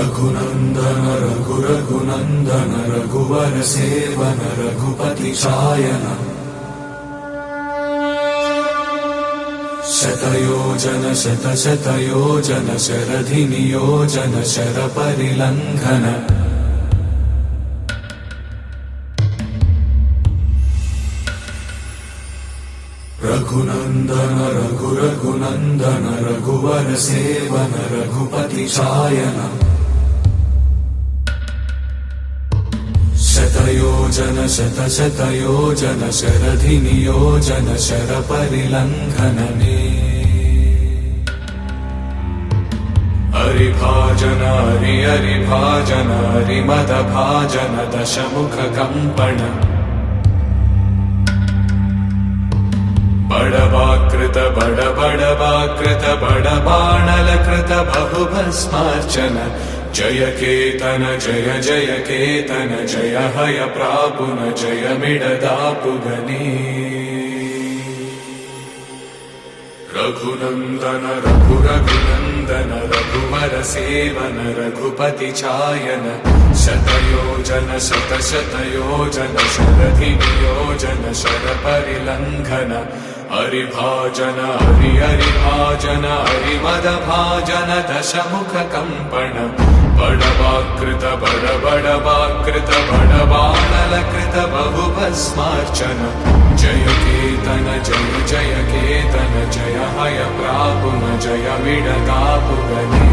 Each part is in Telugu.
रघुनंदन रघुरघुनंदन रघुवर सेवन रघुपति चायन शतयोजन शतशतयोजन शरधि नियोजन शर परिलंघन रघुनंदन रघुरघुनंदन रघुवर सेवन रघुपति चायन शतयोजन शतशतयोजन शरधि नियोजन शर परिलंघन हरिभाजन हरिभाजन हरिमद भाजन दशमुख कंपन बड़वाकृत बड़वाकृत बड़बाणलकृत बहुभस्मार्चन जय केतन जय जय केतन जय हय प्रापुन जय मिडदापुगनी रघुनंदन रघुरघुनंदन रघुवर सेवन रघुपति चायन शतयोजन शतशतयोजन शरधि नियोजन शर परिलंघन हरिभाजन हरिभाजन हरिमद भाजन दशमुख कंपन बड़वाकृत बड़वाकृत बड़बाणलकृत बहुभस्मार्चन जय केतन जय जय केतन जय हय प्रापुन जय मिडदापुगनी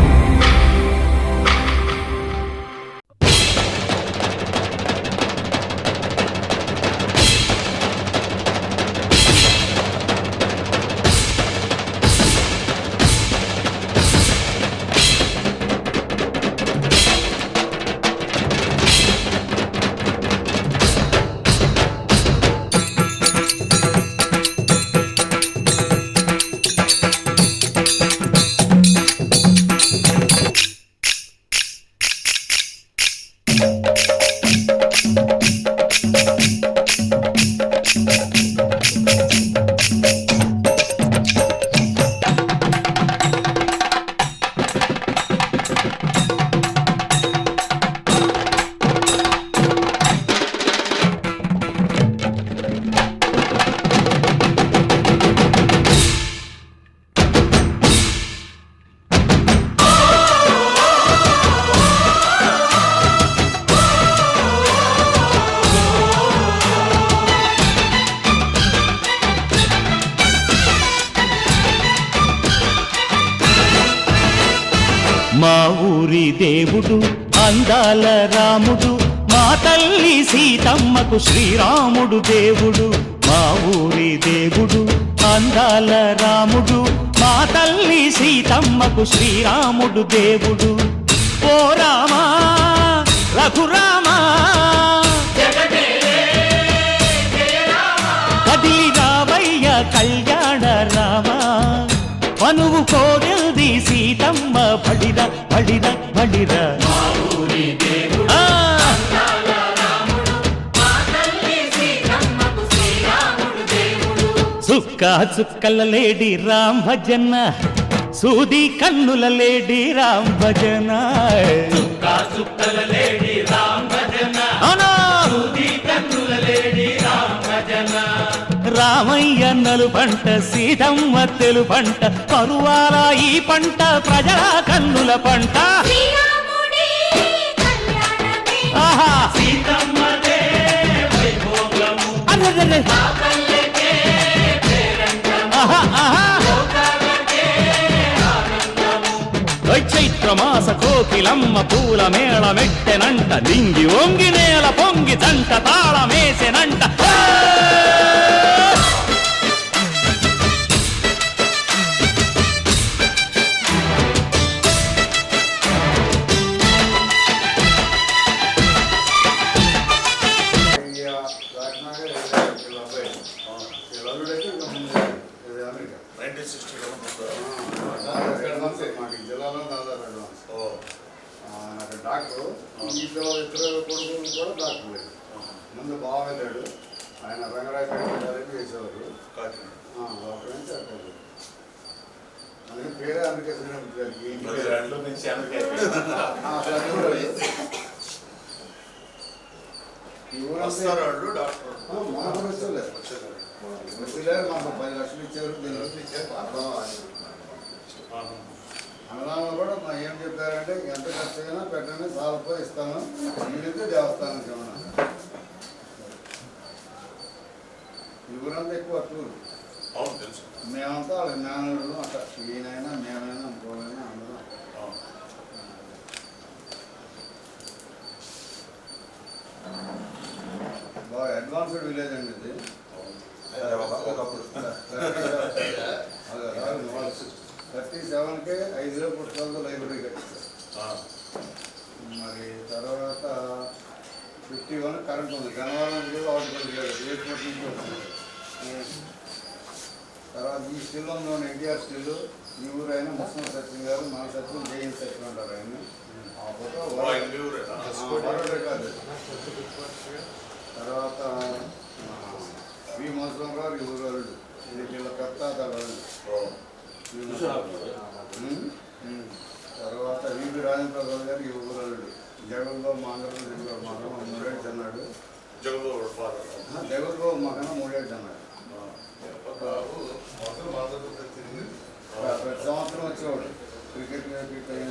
మా ఊరి దేవుడు అందాల రాముడు మా తల్లి సీతమ్మకు శ్రీరాముడు దేవుడు మా ఊరి దేవుడు అందాల రాముడు మా తల్లి సీతమ్మకు శ్రీరాముడు దేవుడు ఓ రామా రఘురామా కదిలి రావయ్య కళ్యాణ రామా మనువు కోరెల్ది సీతమ్మ బడిర బడిర బడిర చుక్క చుక్కల లేడి రామ్ భజన సూది కన్నుల లేడి రామ్ భజన చుక్క చుక్కల లేడి రామ్ భజన సూది కన్నుల లేడి రామ్ భజన రామయ్య నలు పంట సీతమ్మ తెలు పంట పరువాల ఈ పంట ప్రజల కన్నుల పంట ఆహా సీతమ్మదే వైభోగము అరెరెరె పల్లెకే పేరంటము ఆహా ఆహా లోకాలకే ఆనందము చైత్రమాస కోకిలమ్మ పూల మేళ మెట్టెనంట దింగి వంగి నేల పొంగి జంట తాళమేసెనంట జిల్లాలో దాదాపు అడ్వాన్స్ నాకు డాక్టర్ ఇద్దరు కొడుకులు కూడా డాక్టర్ లేదు ముందు బాగా వెళ్ళాడు ఆయన రంగరాజు చేసేవారు అందుకే పేరే అమెరికా శ్రీరాములు గారికి నుంచి అమెరికా ఈ ఊరంతా వస్తారు వాళ్ళు డాక్టర్ మనకు కూడా వచ్చలేదు వచ్చలేదు మాకు 10 లక్షలు ఇచ్చారు 10 లక్షలు ఇచ్చారు అన్నదానంలో కూడా మా ఏం చెప్పారంటే ఎంత ఖర్చైనా పెట్టండి సాలపో ఇస్తాను వీళ్ళైతే దేవస్థానం ఏమన్నా ఈ ఊరంతా ఎక్కువ టూరు అవును తెలుసు మేమంతా వాళ్ళ జ్ఞానులు అట్లా ఈయనైనా మేమైనా ఇంకోమైనా అందరం బాగా అడ్వాన్స్డ్ విలేజ్ అండి ఇది ఒకప్పుడు 37కే 5 పుస్తకాలతో లైబ్రరీ కట్టించారు మరి తర్వాత 51 కరెంట్ ఉంది గన్నవరం అవుట్పల్లి ఎయిర్పోర్ట్ నుంచి వస్తుంది తర్వాత ఈ స్టిల్ ఉంది ఎన్టీఆర్ స్టిల్ ఈ ఊరు అయినా ముస్లిం సత్యం గారు మన సత్యం జైన్ సత్యం అంటారు ఆయన ఆ ఫోటో కాదు తర్వాత వి మోసరావు ఈ ఊరు వాళ్ళు ఇది వీళ్ళ కర్త తర్వాత వివి రాజేంద్రరావు గారు ఈ ఊరు వాళ్ళు జగన్బాబు మాంగళం మగన 3 ఏళ్ళు అన్నాడు జగన్బాబు మగన 3 ఏళ్ళు అన్నాడు ప్రతి సంవత్సరం వచ్చేవాడు క్రికెట్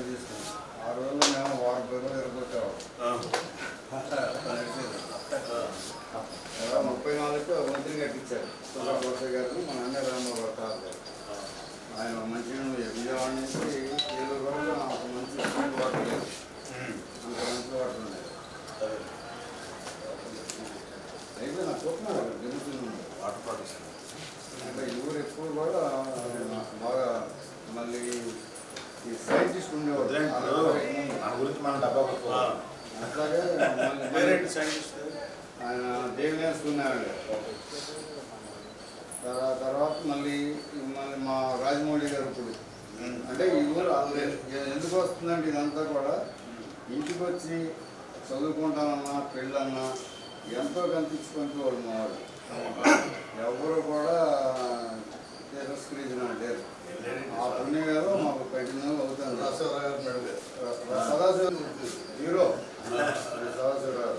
తీసుకుని ఆ రోజుల్లో మేము వారం రోజులు ఎరగొచ్చేవాడు 34కి మంత్రి కట్టించారు సుబ్రహ్మణ్య గారు మన అన్న రామబాబు గారు ఆయన మంచిగా విజయవాడ నుంచి ఏలూరు వరకు ఒక మంచి స్కూల్ వాటర్ లేదు అంత మంచి వాటర్ ఉన్నాయి అయితే నాకు చూస్తున్నారు జరుగుతుంది వాటర్ పాటిస్తాను అంటే ఈ ఊరు ఎప్పుడు కూడా బాగా మళ్ళీ ఈ సైంటిస్ట్ ఉండేవాడు మన గురించి మన డబ్బా అట్లాగే పేరెంట్ సైంటిస్ట్ ఆయన దేవినేస్ ఉన్నాడు తర్వాత మళ్ళీ మా రాజమౌళి గారు ఇప్పుడు అంటే ఈ ఊరు ఎందుకు వస్తుందంటే ఇదంతా కూడా ఇంటికి వచ్చి చదువుకుంటానన్నా పెళ్ళన్నా ఎంతో కనిపించుకుంటూ మా వాళ్ళు ఎవరు కూడా తిరస్కరించిన లేరు ఆ పుణ్యం గారు మాకు కఠినంగా అవుతుంది సదాశివ హీరో సదాశివరావు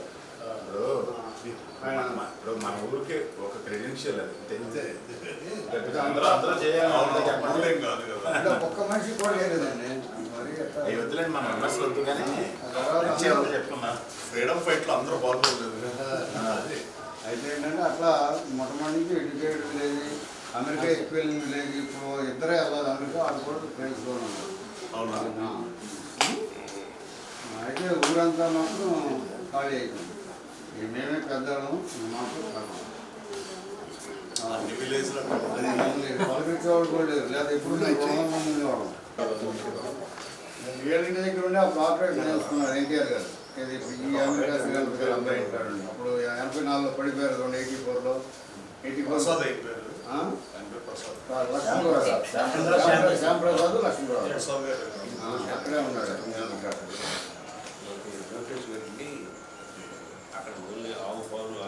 ఇప్పుడు మన ఊరికి ఒక క్రెడెన్షియల్ అది తెలిసే అందరూ చేయాలి కాదు కదా అంటే ఒక్క మనిషి కూడా లేదండి మరి ఈ వద్దులేండి మన మెంబర్స్ వద్దు కానీ చెప్తున్నా ఫ్రీడమ్ ఫైట్లో అందరూ పాల్గొనలేదు అయితే ఏంటంటే అట్లా మొట్టమొదటి నుంచి ఎడ్యుకేటెడ్ విలేజ్ అమెరికా ఎక్కువ వెళ్ళిన విలేజ్ ఇప్పుడు ఇద్దరే వెళ్ళాలి అమెరికా అది కూడా ఫ్రెండ్స్లో ఉన్నారు అవునా అయితే ఊరంతా మాత్రం ఖాళీ అయిపోయింది మేమే పెద్దలను మాకు అన్ని విలేజ్లో పలకరించేవాడు కూడా లేరు లేదా ఎప్పుడు ఉండేవాళ్ళం 7 దగ్గర ఉండి అప్పుడు ఆపరేషన్ చేసుకున్నారు ఎన్టీఆర్ గారు ఇది ఈ అమెరికా శ్రీలంక అబ్బాయి ఉంటాడు అప్పుడు 84లో పడిపోయారు 84లో 84 అయిపోయారు లక్ష్మీరావు శ్యాంప్రసాద్ లక్ష్మీరావు అక్కడే ఉన్నాడు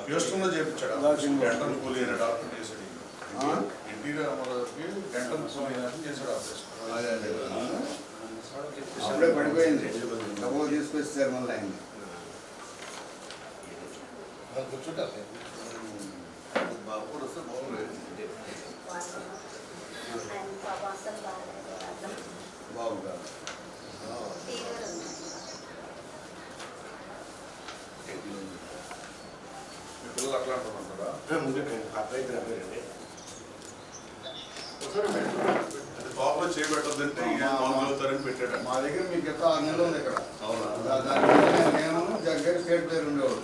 హ్యూస్టన్లో చేయించాడు డెంటల్ కూలీ అయిన డాక్టర్ చేశాడు ఎన్టీ రామారావుకి డెంటల్ కూలీ అయినట్టు చేశాడు ఆపరేషన్ అప్పుడే పడిపోయింది డబ్బు తీసుకొచ్చారు మళ్ళీ ఆయన కూర్చుంటారు బాబు వస్తే బాగుండేది బాగుంటారు పిల్లలు అట్లా అంటున్నారా బాబులో చేయబెట్టద్దంటే అవుతారని పెట్టాడు మా దగ్గర మీకు ఎంత 6 నెలలు ఉంది ఇక్కడ అవునా దాని నేను జగ్గర్ స్టేట్ ప్లేయర్ ఉండేవాడు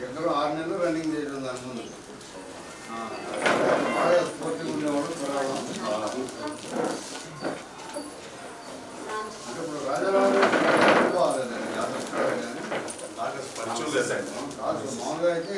ఇద్దరు 6 నెలలు రన్నింగ్ చేయడం దాని ముందు బాగా స్పోర్టివ్ ఉండేవాడు అంటే ఇప్పుడు రాజారావు నాకు పరిచయం లేదండి మామూలుగా అయితే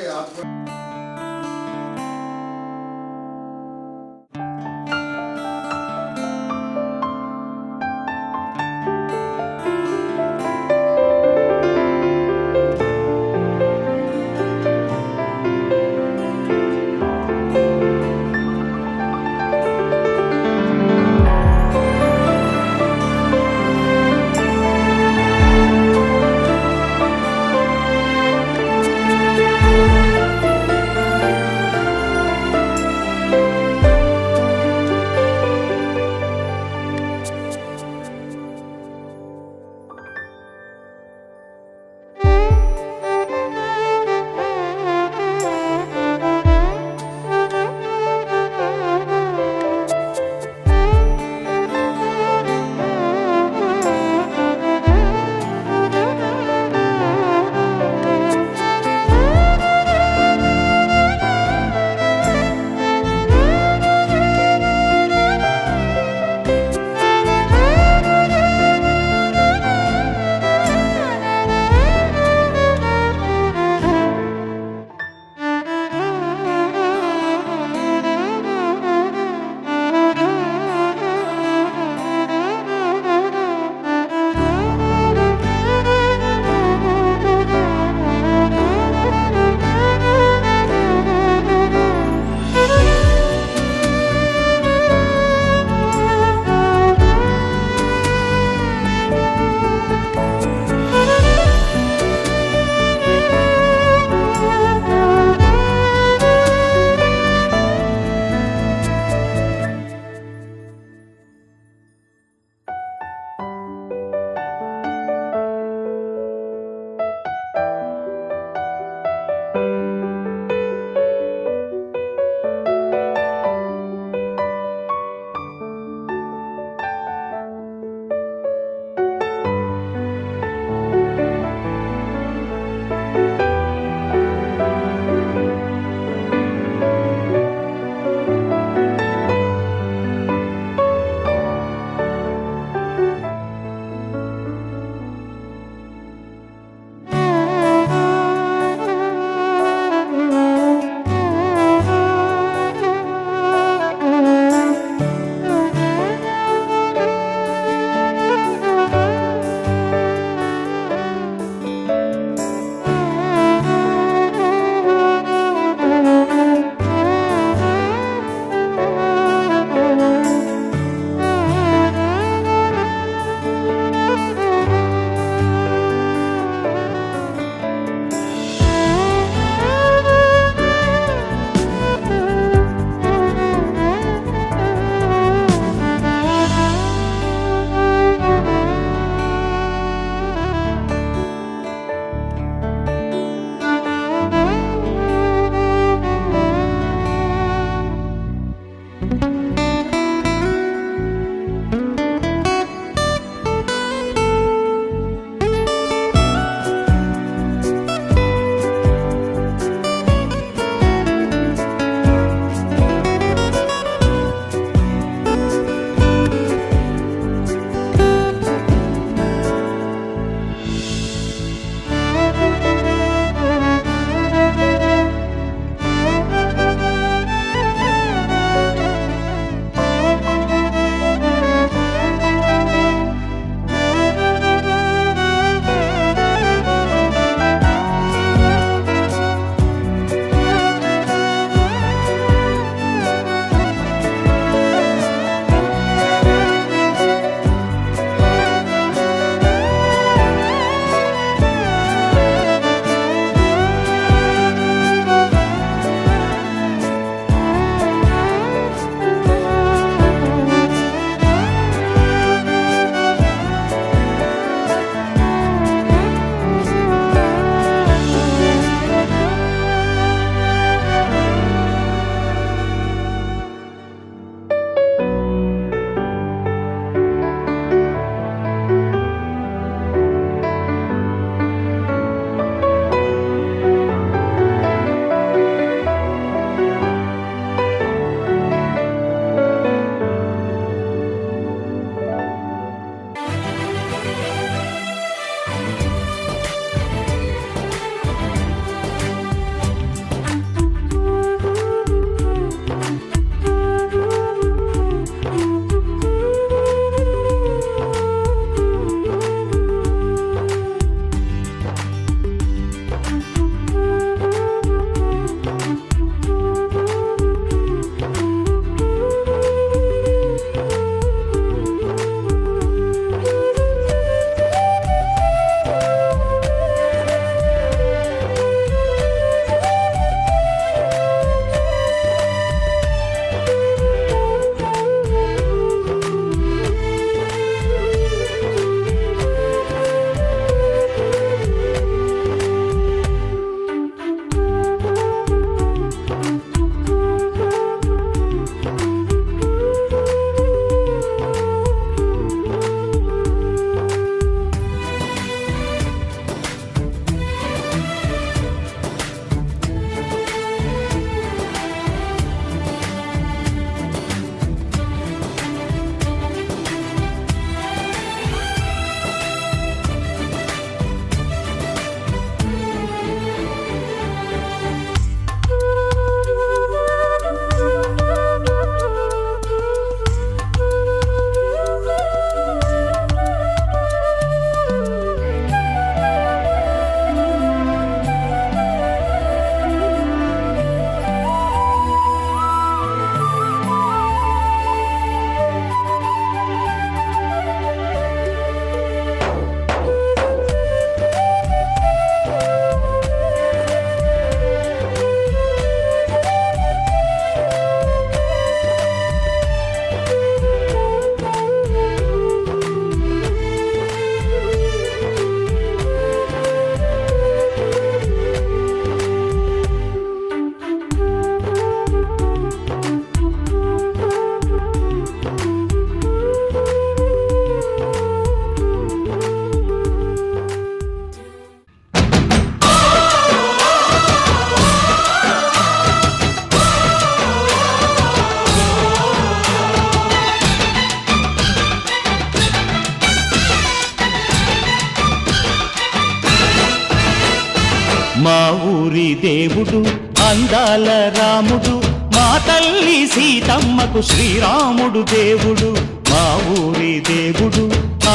మా ఊరి దేవుడు అందాల రాముడు మా తల్లి సీతమ్మకు శ్రీరాముడు దేవుడు మా ఊరి దేవుడు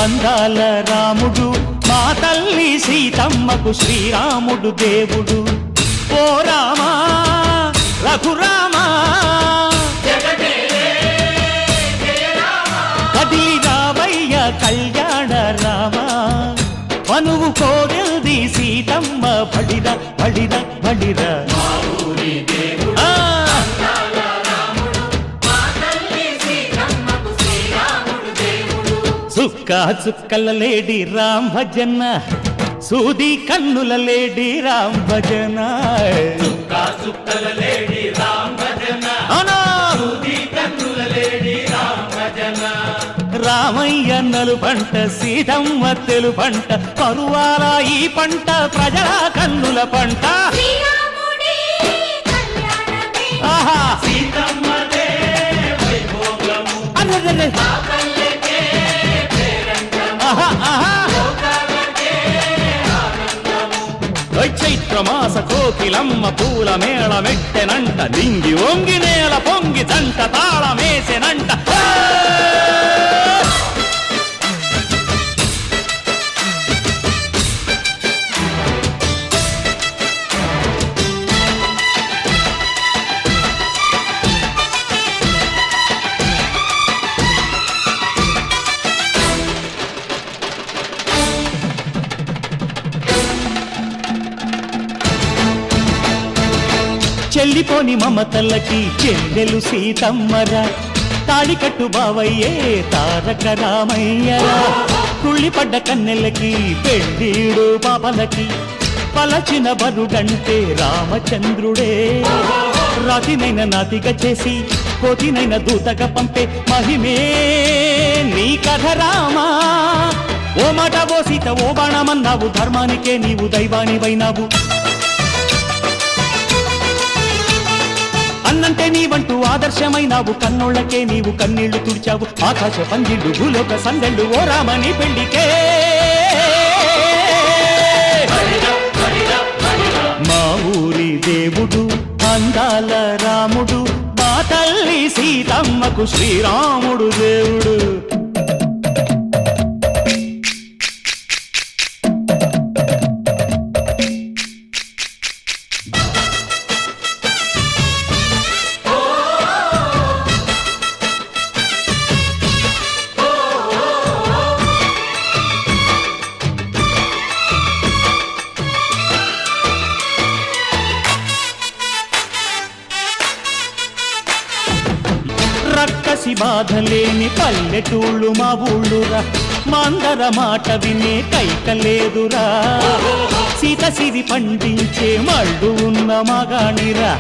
అందాల రాముడు మా తల్లి సీతమ్మకు శ్రీరాముడు దేవుడు ఓ రామా రఘురామా కదిలి రావయ్య కళ్యాణ రామా మనువు కోగెల్ది సీతమ్మ బడిర బడిర బడిర సుక్క చుక్కల లేడి రామ్ భజన సూది కన్నుల లేడి రామ్ భజన చుక్కల లేడి రామ్ భజన అవునా సూది కన్నుల లేడి రామ్ భజన రామయ్యన్నలు పంట సీతమ్మ తెలు పంట పరువాల ఈ పంట ప్రజల కన్నుల పంట ఆహా సీతమ్మదే వైభోగము అరెరెరె. పల్లెకే పేరంటము ఆహా ఆహా లోకాలకే ఆనందము చైత్రమాస కోకిలమ్మ పూల మేళ మెట్టెనంట లింగి ఒంగి నేల పొంగి జంట తాళమేసెనంట చెల్లిపోని మమతలకి చెల్లెలు సీతమ్మరా తాళికట్టు బావయ్యే తారక రామయ్యరా తుళ్ళిపడ్డ కన్నెలకి పెళ్ళీడు పాపలకి పలచిన బరుగంటే రామచంద్రుడే రాతినైన నాతిగా చేసి కోతినైన దూతగా పంపే మహిమే నీ కథ రామా ఓ మాట ఓ సీత ఓ బాణమన్నావు ధర్మానికే నీవు దైవానివైనావు అన్నంటే నీవంటూ ఆదర్శమైనావు కన్నోళ్ళకే నీవు కన్నీళ్లు తుడిచావు ఆకాశ పందిళ్ళు భూలోక సందళ్ళు ఓ రామని పెళ్లికే మా ఊరి దేవుడు అందాల రాముడు మా తల్లి సీతమ్మకు శ్రీరాముడు దేవుడు రక్కసి బాధలేని పల్లెటూళ్ళు మా ఊళ్ళురా మందర మాట వినే కైకలేదురా సీత సిరి పండించే మళ్ళు ఉన్న మగాణిరా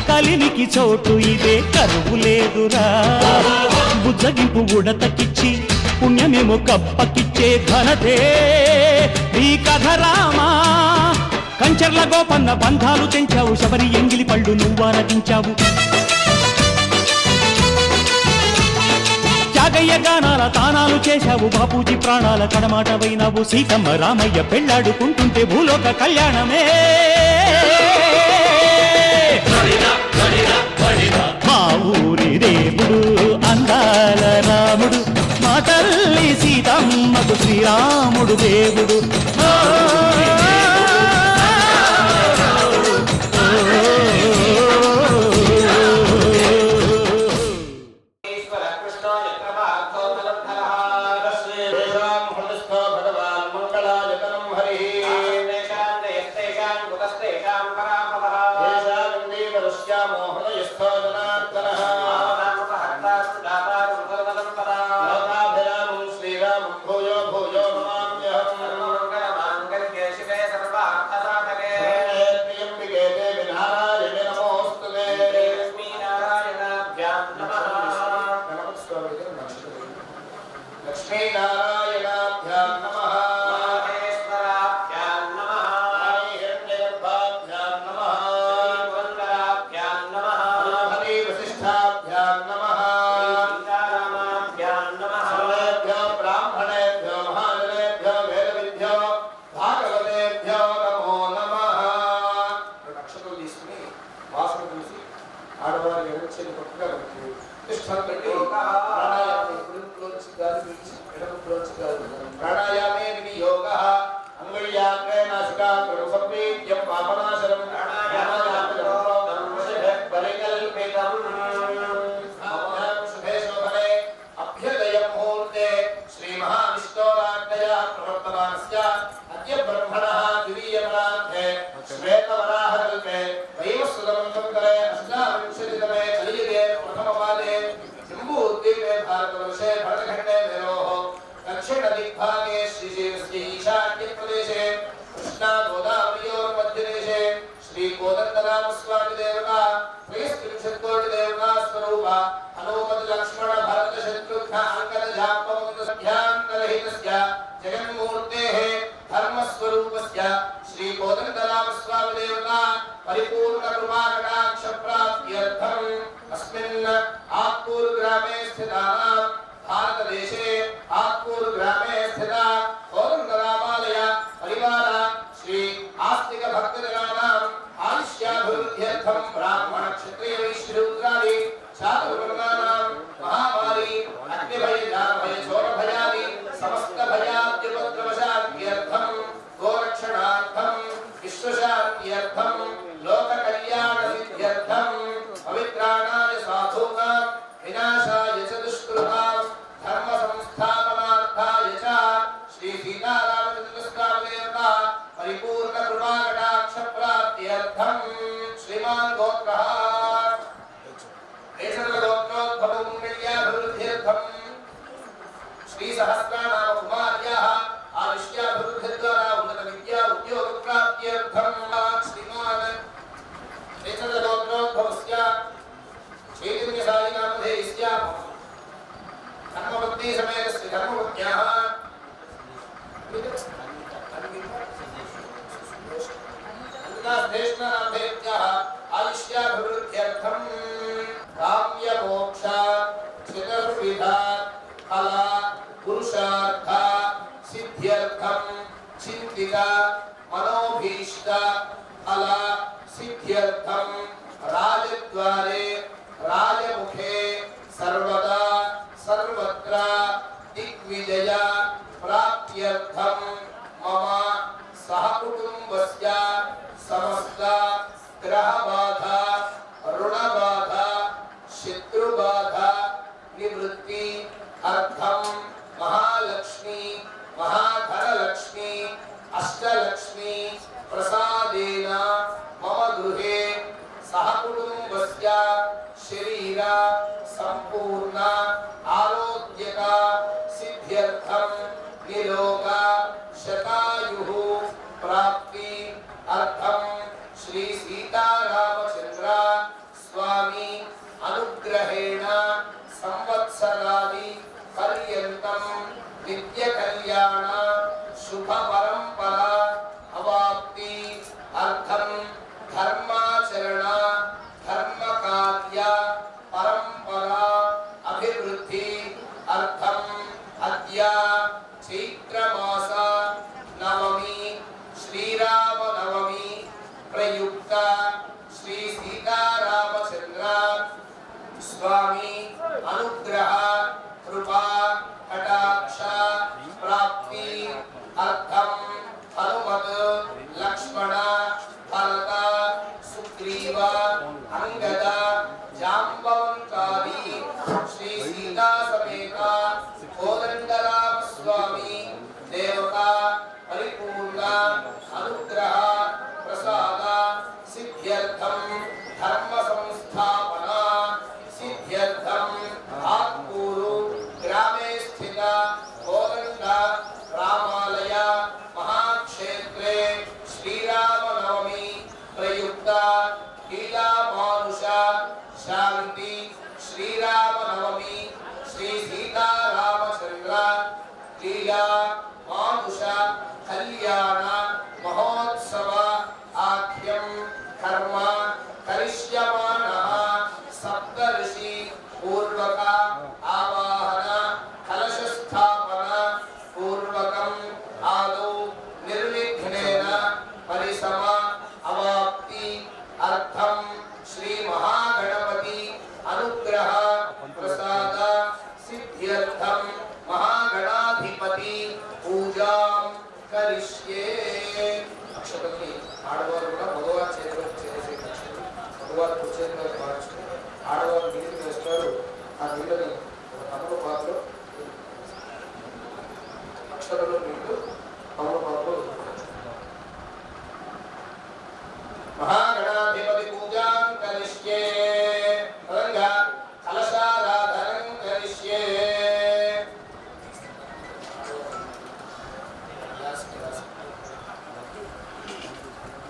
కలినికి చోటు ఇదే కరువు లేదురా బుజ్జగింపు ఉడతకిచ్చి పుణ్యమేమో కప్పకిచ్చే ఘనతే ఈ కథ రామా కంచర్ల గోపన్న బంధాలు తెంచావు శబరి ఎంగిలి పళ్ళు నువ్వారగించావు త్యాగయ్య గానాల తానాలు చేశావు బాపూజీ ప్రాణాల కడమాటవైనావు సీతమ్మ రామయ్య పెళ్ళాడుకుంటుంటే భూలోక కళ్యాణమే మా ఊరి దేవుడు అందాల రాముడు మా తల్లి సీతమ్మకు శ్రీరాముడు దేవుడు प्राणायामे विनियोगः अंगुल्याग्रे नासिकाग्रं संवेद्यं पापनाशनं अभ्युदय मुहूर्ते श्री महाविष्णोराज्ञया प्रवर्तमानस्य अद्य ब्रह्मणः द्वितीयपरार्धे श्वेतवराहकल्पे वैवस्वतमन्वन्तरे अष्टाविंशतितमे कलियुगे प्रथमपादे जम्बूद्वीपे भारतवर्षे भरतखण्डे मेरोः दक्षिणदिग्भागे श्रीशैलस्य ईशान्यप्रदेशे कृष्णागोदावर्योर्मध्यदेशे श्रीकोदण्डरामस्वामिदेवता त्रयस्त्रिंशत्कोटिदेवता स्वरूपा हनुमत् लक्ष्मण भरत शत्रुघ्न अङ्गदजापवन्तसभ्यान्तरहितस्य जगन्मूर्तेः धर्मस्वरूपस्य श्रीकोदण्डरामस्वामिदेवता परिपूर्णकृपाकटाक्षप्राप्त्यर्थम् अस्मिन् आत्पूर्ग्रामे स्थितानां भारतदेशे आत्पूर्ग्रामे स्थिता कोदण्डरामालय परिवार श्री आस्तिक भक्तजनानाम् आयुष्याभिवृद्ध्यर्थं ब्राह्मण क्षत्रिय वैश्यशूद्रादि चातुर्वर्णानां महामारी अग्निभय जानभय चोरभयादि समस्त भयाद्युपद्रवशान्त्यर्थं गोरक्षणार्थं विश्वशान्त्यर्थं लोककल्याणसिद्ध्यर्थं पवित्राणाय साधूनां विनाशाय च दुष्कृतां धर्म संस्थापनार्थाय च श्री सीतारामचन्द्रस्वामिदेवता परिपूर्ण कृपाकटाक्षप्राप्त्यर्थं श्रीमान् गोत्रः गोत्रोद्भवमङ्गल्याभिवृद्ध्यर्थं श्री सहस्रनाम कुमार्याः आयुष्याभिवृद्धिद्वारा उन्नतविद्या उद्योगप्राप्त्यर्थं श्रीमान् गोत्रोद्भवस्य चैतन्यसायिनामधेयस्य धर्मपत्नी समेतस्य धर्मपत्न्याः अन्नाश्रेष्ठनामधेयस्याः आयुष्याभिवृद्ध्यर्थं काम्यमोक्ष चतुर्विधा फल पुरुषार्थ सिद्ध्यर्थं चिन्तित मनोभीष्ट फल सिद्ध्यर्थं राजद्वारे राजमुखे सर्वदा सर्वत्र दिग्विजय प्राप्त्यर्थं मम सहकुटुम्बस्य समस्त ग्रहबाधा ऋणबाधा शत्रुबाधा निवृत्ति अर्थं महालक्ष्मी महाधनलक्ष्मी अष्टलक्ष्मी प्रसादेन मम गृहे सहकुटुम्बस्य शरीर संपूर्ण आरोग्यता सिद्ध्यर्थं निरोग शतायुः प्राप्ति अर्थं श्री सीतारामचंद्र स्वामी अनुग्रहेण संवत्सरादि पर्यन्तं नित्य कल्याण शुभ परंपरा अवाप्ति अर्थं धर्माचरण धर्म कार्य परंपरा अभिवृद्धि अर्थम अद्य चैत्र मास नवमी श्रीराम नवमी प्रयुक्त श्री सीतारामचंद्र स्वामी अनुग्रह कृपा कटाक्ष प्राप्ति अर्थम हनुमत लक्ष्मण भरत सुग्रीव अंगद जाम्बवंतादि श्री सीता समेत कोदंडराम स्वामी देवता परिपूर्ण अनुग्रह प्रसाद सिद्ध्यर्थं धर्म संस्थापना सिद्ध्यर्थं आत्पूरु ग्रामे स्थित कोदंड रामालय महाक्षेत्रे श्रीराम नवमी प्रयुक्त लीला मानुष शांति श्रीराम नवमी श्री सीतारामचंद्र लीला मानुष कल्याण महोत्सव आख्यम कर्म करिष्यमानः सप्तऋषि पूर्वक आवाहन कलश स्थापन पूर्वकम आदौ निर्विघ्नेन परिसम अवाप्ति अर्थम श्री महागणपति अनुग्रह प्रसाद सिद्ध्यर्थं महागणाधिपति पूजां करिष्ये। अक्षतल्नि आडवारु కూడా భగవాన్ చేతిలో చేసే అక్షతలు భగవాన్ చేతిలో మార్చుకుని ఆడవారు నీళ్ళు వేస్తారు. ఆ నీళ్ళని తమల పాత్రలో అక్షతలు నీళ్ళు తమల పాత్రలో महागणाधिपति पूजां करिष्ये। तदंगा कलशाराधनं करिष्ये।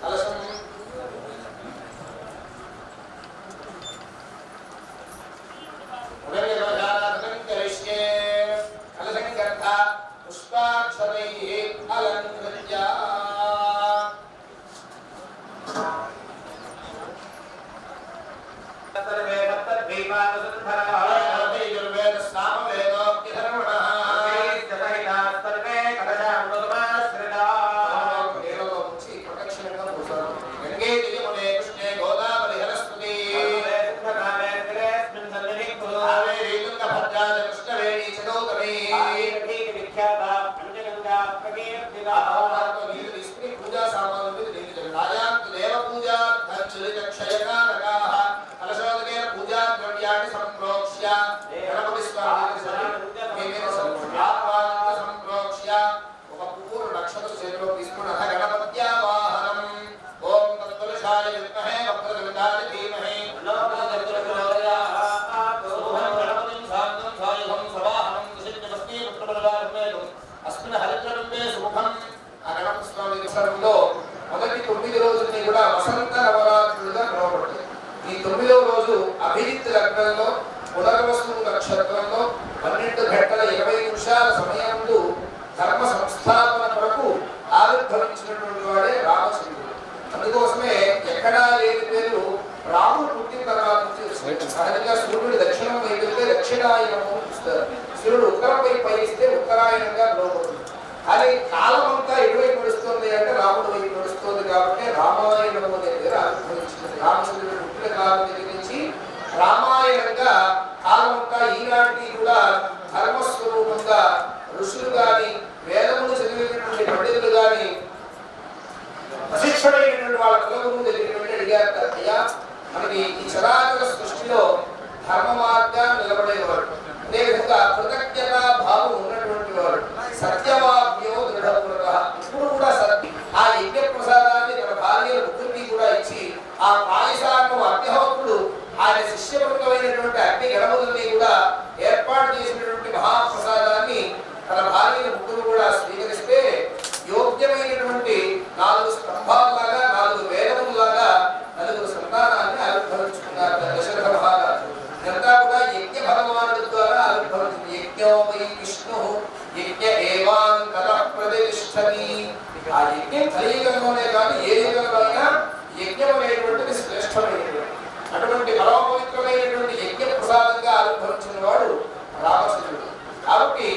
कलशं उदयकलशाराधनं करिष्ये। कलशं गन्धा पुष्पाक्षरैः अलङ्कृत्य सर्वे तद्दीपावसुन्धरः वेद सामवेदोक्तिधर्मणः जतहिताः सर्वे कलशामृतमाश्रिताः देवलोकमुचि प्रदक्षिणं कुर्वन्तु। गङ्गे यमुने कृष्णे गोदावरि सरस्वती सिन्धकामे तीरेऽस्मिन् सन्निधिं कुरु। कावेरी तुङ्गभद्रा च कृष्णवेणी च गौतमी विख्याता पञ्चगङ्गा प्रकीर्तिता। नीलदीस्त्रि पूजा सामान्य नीलजलायां देव पूजा धनचरितक्षयकानकाः कलशोदकेन पूजा द्रव्याणि संप्रोक्ष्य गणपति स्वामी संप्रोक्ष्य ఒక పూర్వ నక్షత్ర చేతిలో తీసుకుని అథ గణపత్యావాహనం ఓం తత్కలశాయ విద్మహే వక్రతుండాయ ధీమహి అస్మిన్ హరిద్రమే సుముఖం. ఆ గణపతి స్వామి విసర్గంలో మొదటి 9 రోజుల్ని కూడా వసంత నవరాత్రులుగా పిలువబడుతుంది. ఈ 9వ రోజు అభిజిత్ లగ్నంలో పునర్వసు నక్షత్రంలో 12:20 సమయంలో ధర్మ సంస్థాపన కొరకు ఆవిర్భవించినటువంటి వాడే రామచంద్రుడు. అందుకోసమే ఎక్కడా లేని పేరు రాముడు పుట్టిన తర్వాత నుంచి సహజంగా సూర్యుడు దక్షిణం వైపు వెళ్తే దక్షిణాయనము ఇస్తారు, సూర్యుడు ఉత్తరం వైపు పయనిస్తే ఉత్తరాయణంగా లోపడుతుంది. అది కాలం అంతా ఎటువైపు నడుస్తుంది అంటే రాముడు వైపు నడుస్తుంది కాబట్టి రామాయణము అనే పేరు ఆవిర్భవించింది. రామచంద్రుడు పుట్టిన కాలం దగ్గర నుంచి రామాయణంగా కాలం అంతా ఈనాటికి కూడా ధర్మస్వరూపంగా ఋషులు గాని వేదములు చదివినటువంటి పండితులు గాని ప్రశిక్షణైనటువంటి వాళ్ళ కులగురువు తెలిగినటువంటి అడిగారు, అయ్యా మనకి ఈ చరాచర సృష్టిలో ధర్మ మార్గాన్ని నిలబడేవాడు, అదేవిధంగా కృతజ్ఞతా భావం ఉన్నటువంటి వాడు, సత్యవాక్యో దృఢపూర్వక ఇప్పుడు కూడా సత్యం. ఆ యజ్ఞ ప్రసాదాన్ని తన భార్య ముగ్గురిని కూడా ఇచ్చి ఆ పాయసాన్ని అగ్నిహోత్రుడు ఆయన శిష్యవర్గమైనటువంటి అగ్ని గణములని కూడా ఏర్పాటు చేసినటువంటి మహాప్రసాదాన్ని తన భార్య ముగ్గురు కూడా స్వీకరిస్తే యోగ్యమైనటువంటి 4 స్తంభాలలాగా 4 వేదములలాగా 4 సంతానాన్ని ఆవిర్భవించుకున్నారు దశరథ మహారాజు. ఇదంతా కూడా యజ్ఞ భగవానుడి ద్వారా ఆవిర్భవించింది. యజ్ఞో వై విష్ణు యజ్ఞ ఏవాంతర ప్రతిష్టతి. ఆ యజ్ఞం కలియుగంలోనే కానీ ఏ యుగంలో అయినా యజ్ఞం అనేటువంటిది శ్రేష్టమైనటువంటి అటువంటి పరమపవిత్రమైనటువంటి యజ్ఞ ప్రసాదంగా ఆవిర్భవించిన వాడు రామచంద్రుడు. కాబట్టి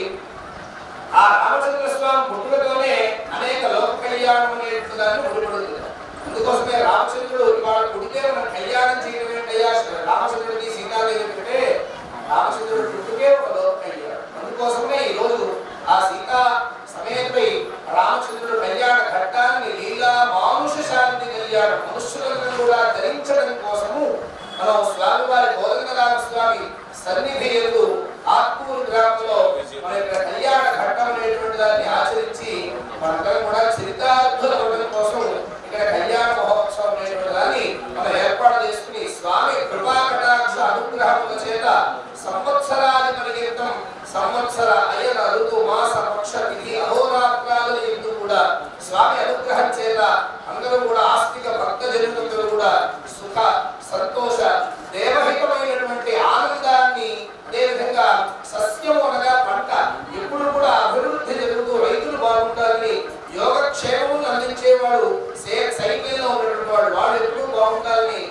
ఆ రామచంద్ర స్వామి పుట్టుకతోనే అనేక లోక కళ్యాణం అనేటువంటి దాన్ని ముడిపడుతుంది. అందుకోసమే రామచంద్రుడు ఇవాళ పుడితే మనం కళ్యాణం చేయడం ఏంటయ్యా, రామచంద్రుడికి సీతాదేవి కంటే రామచంద్రుడు పుట్టుకే ఒక లోక కళ్యాణం. అందుకోసమే ఈ రోజు ఆ సీతా సమేతపై రామచంద్రుడు కళ్యాణ ఘట్టాన్ని లీలా మానుష శాంతి కళ్యాణం మనుష్యులను కూడా ధరించడం కోసము మనం స్వామివారి కోదండరామ స్వామి సన్నిధి యందు ఆత్మూరు గ్రామంలో మన యొక్క కళ్యాణ ఘట్టం అనేటువంటి దాన్ని ఆచరించి మనందరం కూడా చరితార్థులవడం కోసం ఇక్కడ కళ్యాణ మహోత్సవం అనేటువంటి దాన్ని మనం ఏర్పాటు చేసుకుని స్వామి కృపా కటాక్ష అనుగ్రహముల చేత సంవత్సరాది పరిగెత్తం సంవత్సర అయన ఋతు మాస పక్ష తిథి అహోరాత్రాల ఎందు కూడా స్వామి అనుగ్రహం చేత అందరూ కూడా ఆస్తిక భక్త జనులందరూ కూడా సుఖ సంతోష దేవహితమైనటువంటి ఆనందాన్ని, అదేవిధంగా సస్యం అనగా పంట ఎప్పుడు కూడా అభివృద్ధి జరుగుతూ రైతులు బాగుంటారని యోగక్షేమములు అందించేవాడు సైన్యంలో ఉన్నటువంటి వాడు వాళ్ళు ఎప్పుడూ బాగుంటారని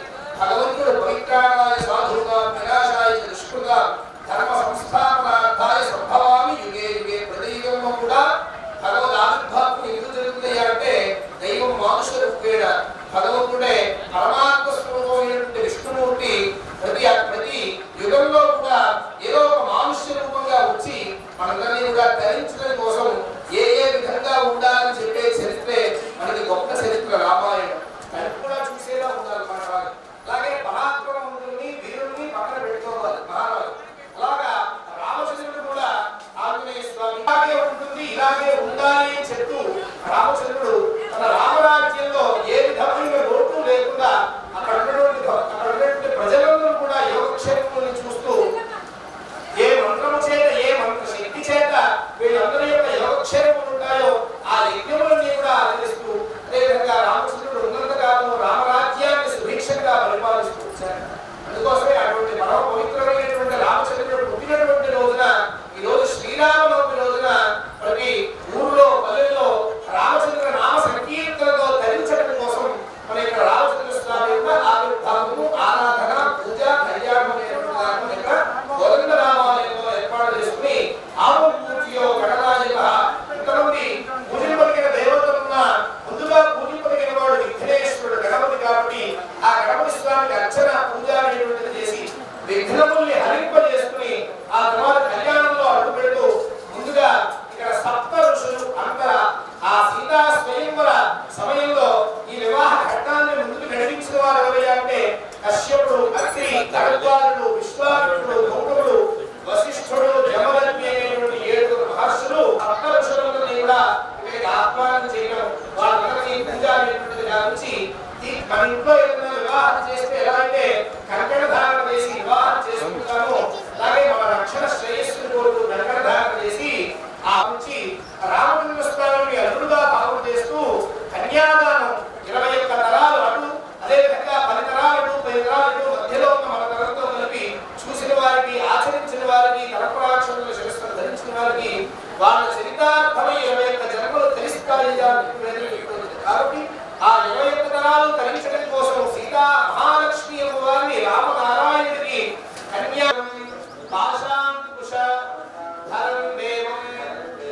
భగవంతుడు పవిత్రాయ సాధువుగా నిరాశాయ దుష్కృత ధర్మ సంస్థాపనార్థాయ సంభవామి వారికి వాళ్ళ చరితార్థమై 21 జన్మలు తెలుస్తాయి కాబట్టి ఆ 21 తరాలు తరించడం కోసం సీతా మహాలక్ష్మి అమ్మవారిని రామనారాయణుడికి కన్యా పాశాంకుశ ధరం దేవం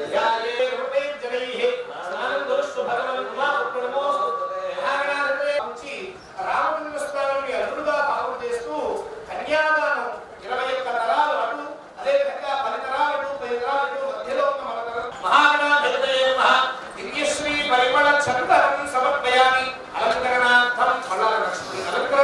ధ్యాయే రూపే జనైః స్నానం దోషు భగవన్ ఉమాపుత్రమోస్తు మహాగణాధిపతే ఉంచి రామచంద్ర స్వామిని అల్లుడుగా భావం చేస్తూ కన్యాదానం 21 తరాలు అటు అదే విధంగా 10 తరాలు అటు 10 తరాలు ఇటు మధ్యలో ఉన్న మన తరం మహాగణాధిపతే నమః దివ్యశ్రీ పరిమళ చందనం సమర్పయామి అలంకరణార్థం ఫలలక్ష్మి అలంకరణ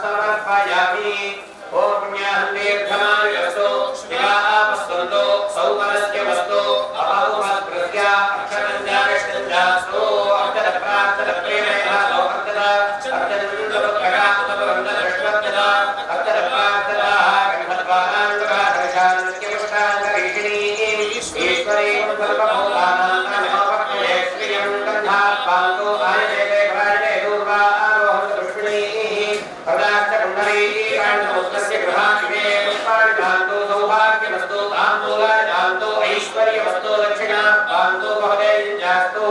సమర్పయామి. ఓం పుణ్యాహం దీర్ఘమాయురస్తు స్థిరాపస్తంతో సౌకర్యవస్తు అపౌమస్కృత్య అక్షరం జాగష్టంజాస్తు అక్షర ప్రార్థన ప్రేమేణ లోకంతద అక్షరం దృష్టవత్తద అక్షర ప్రార్థన గణపద్వారాంగరాధర్షాన్యవష్టాంగరీషిణీ ఈశ్వరీం సర్వభూతానాం నమోపక్ష్యే శ్రియం గంధాత్ పాంతో ఆయతే భరాజే దూర్వా ఆరోహణ దృష్ణీ పదార్థ కుండలీ కాండముస్తస్య గృహాణిమే పుష్పాణి దాంతో సౌభాగ్యమస్తు తాంబూలాదాంతో ఐశ్వర్యమస్తు దక్షిణా పాంతో భవదేజాస్తు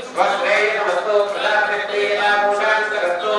స్వశ్రేయమస్తు ప్రజాపతిప్రీయాభూషాంతరస్తు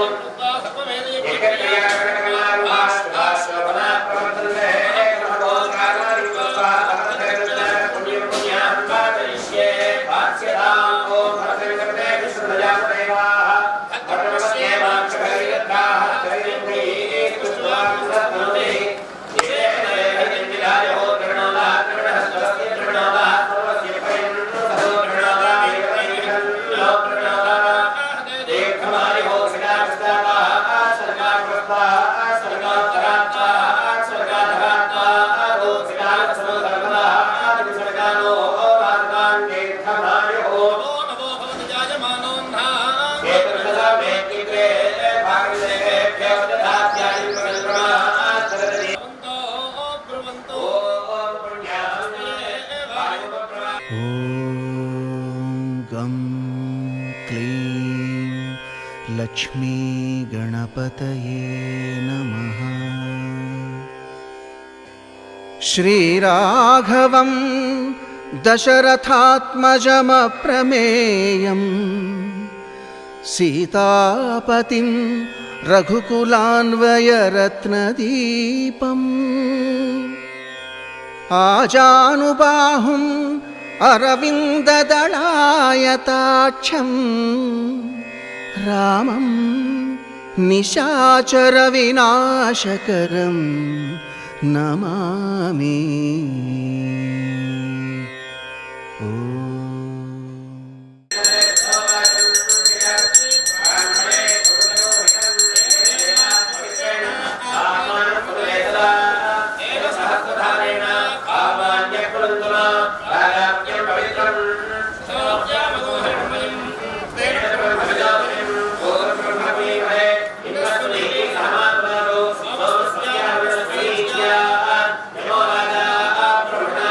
गं क्लीं लक्ष्मी गणपतये नमः। श्रीराघवं दशरथात्मजमप्रमेयं सीतापतिं रघुकुलान्वयरत्नदीपम् आजानुबाहुम् अरविन्ददलायताक्षं रामं निशाचरविनाशकरं नमामि। నమో రాజా బ్రహ్మణ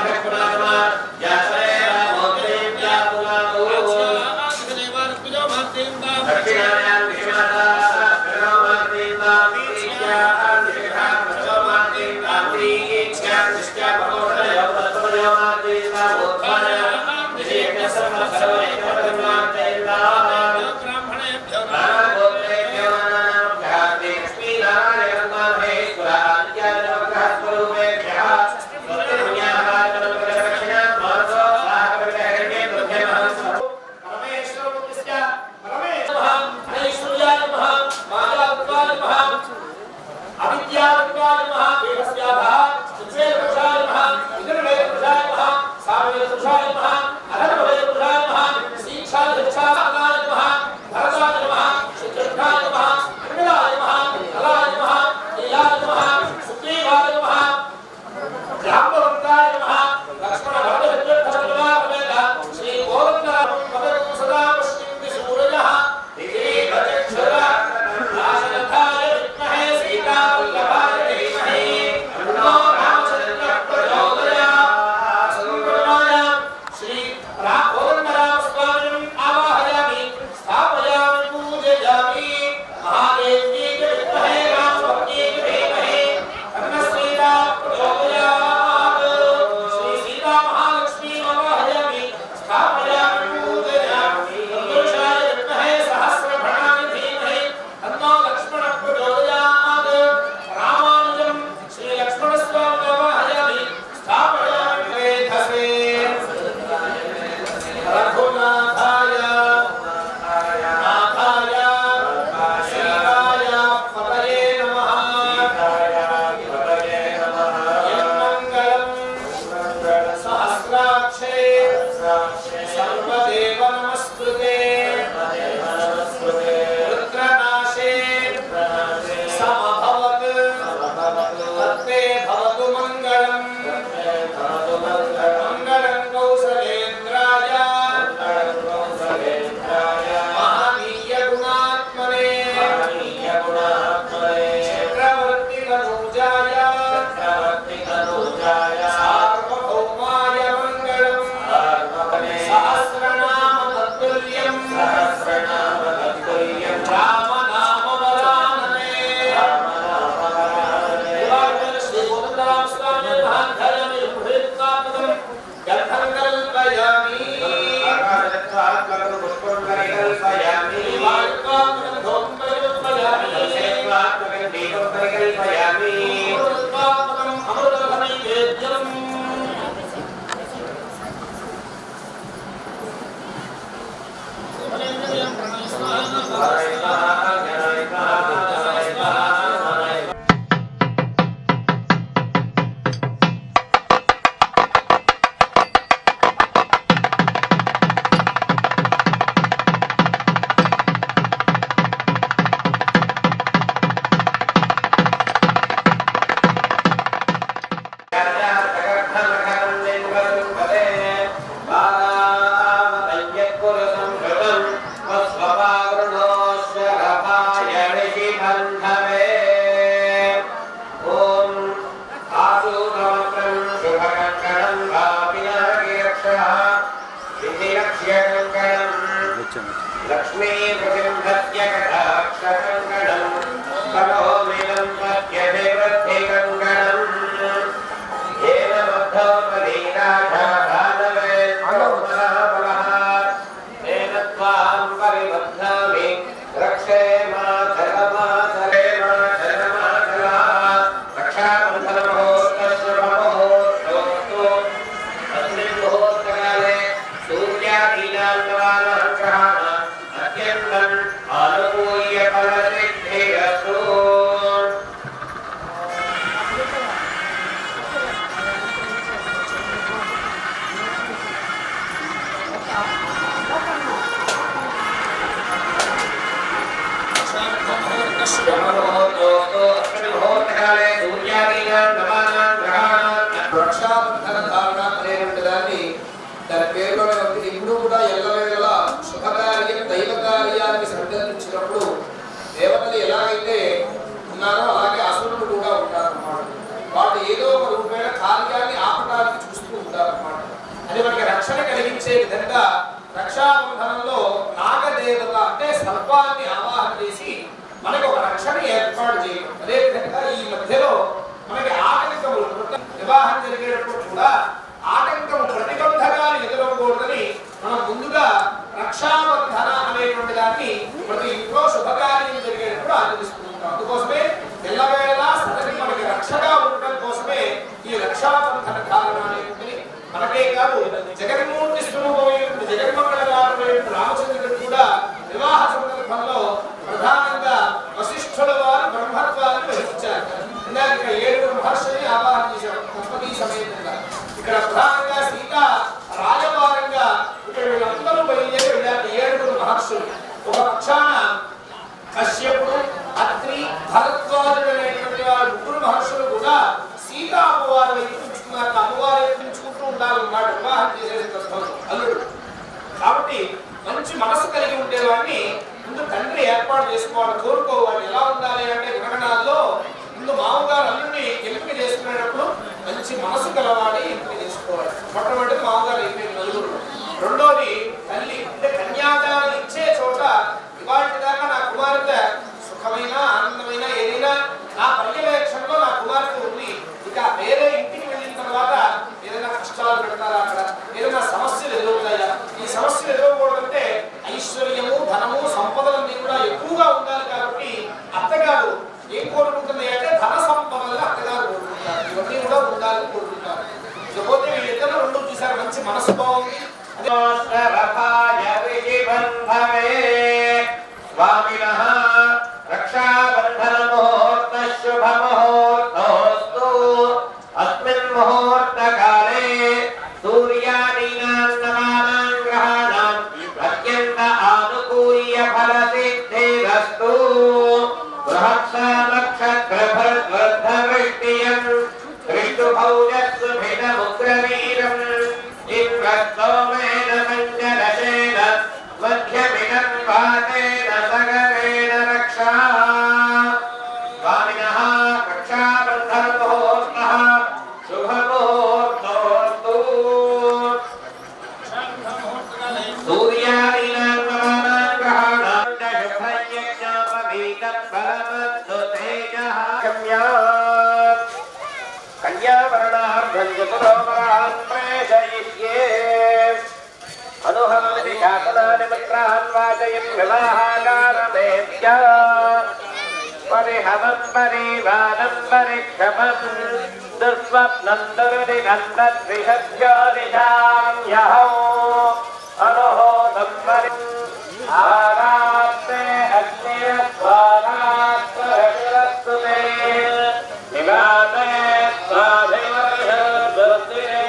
भवे ओम आसुरमत्रं शुभकङ्कणं वापिनागिरक्षः विधिरक्ष्यकङ्कणं लक्ष्मी प्रतिम्भत्यकटाक्षकङ्कणं करोमिदं पत्यभिवृद्धिकङ्कणं येन बद्धो बलीराजा दानवेन्द्रो महाबलः तेन त्वां परिबध्नामि रक्षे मातरमातरे मातरमातरः रक्षाबन्धनमहोत्सवस्य महोत्सवस्तु अस्मिन् मुहूर्तकाले सूर्यादीनां नवानां ग्रहाणाम् अत्यन्तम् आनुकूल्यफलसिद्धिरस्तु ముహూర్తకాలే సూర్యాదీనాం నవానాం గ్రహాణాం రక్షాబంధన ధారణ అనేటువంటి దాన్ని దాని పేరులోనే ఉంది. ఇప్పుడు కూడా ఎల్లవేళలా శుభకార్యం దైవ కార్యానికి సందర్శించినప్పుడు దేవతలు ఎలాగైతే ఉన్నారో అలాగే అసురులు కూడా ఉంటారన్నమాట. వాళ్ళు ఏదో ఒక రూపమైన కార్యాన్ని ఆపడానికి చూస్తూ ఉంటారన్నమాట. అది మనకి రక్షణ కలిగించే విధంగా రక్షాబంధనంలో నాగదేవత అంటే సర్పాన్ని ఆవాహన చేసి మనకు ఒక రక్షణ ఏర్పాటు చేయడం. అదేవిధంగా ఈ మధ్యలో మనకి ఆటంకములు వివాహం జరిగేటప్పుడు కూడా ఆటంకం ప్రతిబంధకాలు ఎదురవకూడదని మనం ముందుగా రక్షాబంధన అనేటువంటి దాన్ని ప్రతి ఇంట్లో శుభకార్యం జరిగేటప్పుడు ఆచరిస్తూ ఉంటాం. అందుకోసమే ఎల్లవేళలా సదరి మనకి రక్షగా ఉండడం కోసమే ఈ రక్షాబంధన ధారణ అనేటువంటిది. మనకే కాదు జగన్మూర్తి స్వరూపమైనటువంటి జగన్మంగళకారుడైన రామచంద్రుడు కూడా వివాహ సందర్భంలో ప్రధానంగా వశిష్ఠుల వారు బ్రహ్మత్వాన్ని వహించారు. ఇందాక 7 మహర్షుల్ని ఆవాహన చేశారు దంపతి సమేతంగా. ఇక్కడ ప్రధానంగా సీత రాజభారంగా ఇక్కడ వీళ్ళందరూ బయలుదేరి వెళ్ళారు. 7 మహర్షులు ఒక పక్షాన కశ్యపుడు అత్రి భరద్వాజుడు అనేటువంటి వారు 3 మహర్షులు కూడా సీతా అమ్మవారు వైపు ఉంచుకున్నారు. అమ్మవారు వైపు ఉంచుకుంటూ ఉండాలన్నమాట వివాహం చేసే సందర్భంలో అల్లుడు. కాబట్టి మంచి మనసు కలిగి ఉండేవాడిని ముందు తండ్రి ఏర్పాటు చేసుకోవాలి, కోరుకోవాలి. ఎలా ఉండాలి అంటే గుణగణాల్లో ముందు మామగారు అల్లుడిని ఎంపిక చేసుకునేటప్పుడు మంచి మనసు గలవాడి ఎంపిక చేసుకోవాలి. మొట్టమొదటి మామగారు ఎంపిక నలుగురు. రెండోది తల్లి అంటే కన్యాదానం ఇచ్చే చోట ఇవాటి దాకా నా కుమార్తె సుఖమైన ఆనందమైన ఏదైనా నా పర్యవేక్షణలో నా కుమార్తె ఉంది, ఇక వేరే ఇంటికి వెళ్ళిన తర్వాత ఏదైనా కష్టాలు పెడతారా, అక్కడ ఏదైనా సమస్యలు ఎదురవుతాయా, ఈ సమస్యలు ఎదురవకూడదంటే ఐశ్వర్యము ధనము సంపదలన్నీ కూడా ఎక్కువగా ఉండాలి. కాబట్టి అత్తగారు ఏం కోరుకుంటుంది అంటే ధన సంపదలు అత్తగారు కోరుకుంటారు, ఇవన్నీ కూడా ఉండాలని కోరుకుంటారు. ఇకపోతే వీళ్ళిద్దరూ రెండు చూసారు, మంచి మనసు బాగుంది. స్వామినః రక్షాబంధన ముహూర్త శుభ ముహూర్తోస్తు అస్మిన్ ముహూర్తకాలే సూర్యాదీనాం నవానాం గ్రహాణాం అత్యంత ఆనుకూల్య ఫలసిద్ధిరస్తు బృహత్సా నక్షత్రభృద్వర్ధవృష్టియం దృష్టుభౌజస్సుభినముగ్రవీరం ఇంద్రస్తోమేన మంజలశేన మధ్యమినం వాతేన సగరేణ రక్షా స్వామినః రక్షాబంధన ముహూర్తః శుభ ముహూర్తోస్తు సూర్యాదీనాం నవానాం గ్రహాణాం శుభయజ్ఞోపవీతం ఫలమస్తు తేజః కన్యావరణార్థం చతురోపరాన్ ప్రేషయిష్యే అనుహంసి శాసనాని మిత్రాన్ వాచయన్ వివాహాకారమేత్య పరిహవం పరివానం పరిక్షమం దుస్వప్నం దుర్దిగంధద్విషజ్యోతిషాం యహో అనుహోదం పరి ఆరాత్తే అగ్నిస్వారాత్మరస్తు తే నివాతే స్వాధివర్షద్వృత్తినే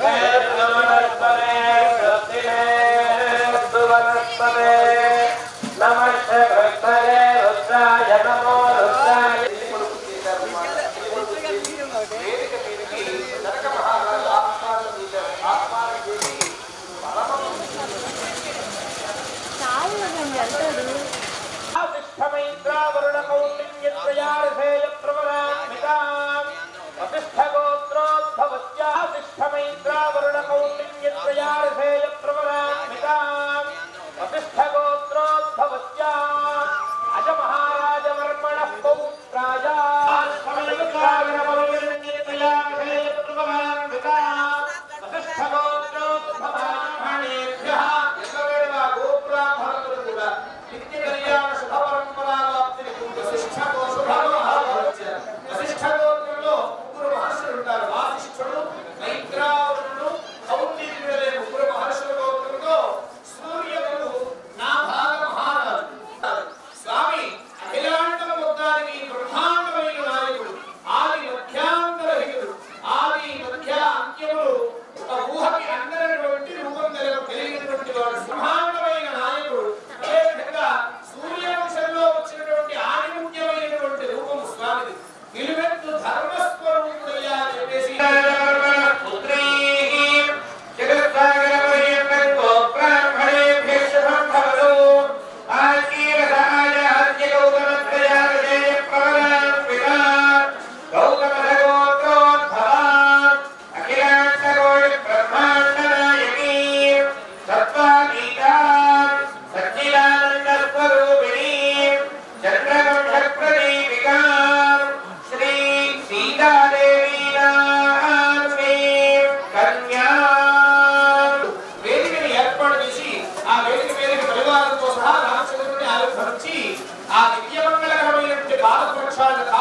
వేద్నమనస్పదే వృత్తినే సువనస్పదే నమః భక్తయే రుద్రాయ నమో రుద్రాయ. చాలా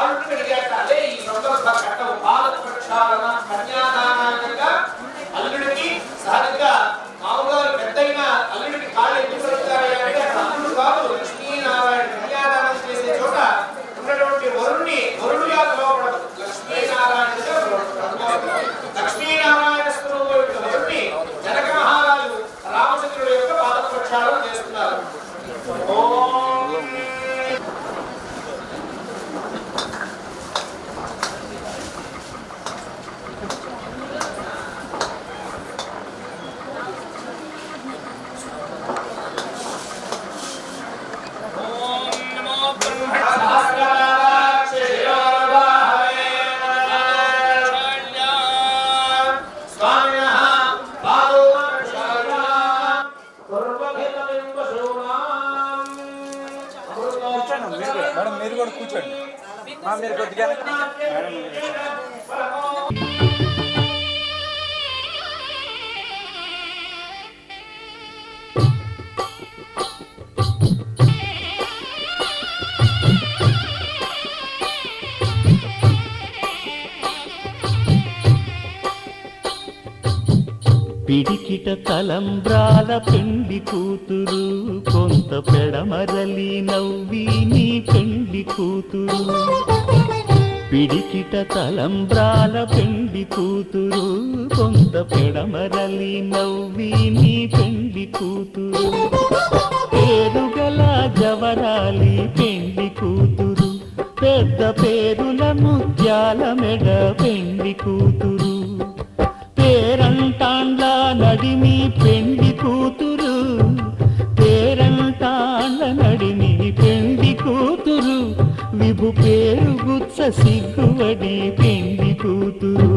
వాళ్ళు అడిగాక అదే ఈ సందర్భ ఘట్టం పాద ప్రక్షాళన కన్యాదానంగా అల్లుడికి సహజంగా మామూలుగా పెద్దయిన అల్లుడికి కాళ్ళు ఎందుకు పెడతారంటే అల్లుడు కాదు లక్ష్మీనారాయణ కన్యాదానం చేసే చోట ఉన్నటువంటి వరుణుడిగా పిలువబడదు లక్ష్మీనారాయణగా పిలువబడదు. లక్ష్మీనారాయణ స్వరూపుడు వరుణ్ణి జనక మహారాజు రామచంద్రుడి యొక్క పాద ప్రక్షాళన చేస్తున్నారు. మేడం మీరు కూడా కూర్చోండి. మీరు కొద్దిగా పిడికిట తలంబ్రాల పెండి కూతురు కొంత పెడమరలి నవ్వి నీ పెండి కూతురు. పిడికిట తలంబ్రాల పెండి కూతురు కొంత పెడమరలి నవ్వి నీ పెండి కూతురు. పేరుగల జవరాలి పెండి కూతురు పెద్ద పేరుల ముత్యాల మెడ పెండి కూతురు. పేరంటాండ్ల నడిమి పెండి కూతురు పేరంటాండ్ల నడిమి పెండి కూతురు. విభు పేరు గుచ్చ సిగ్గువడి పెండి కూతురు.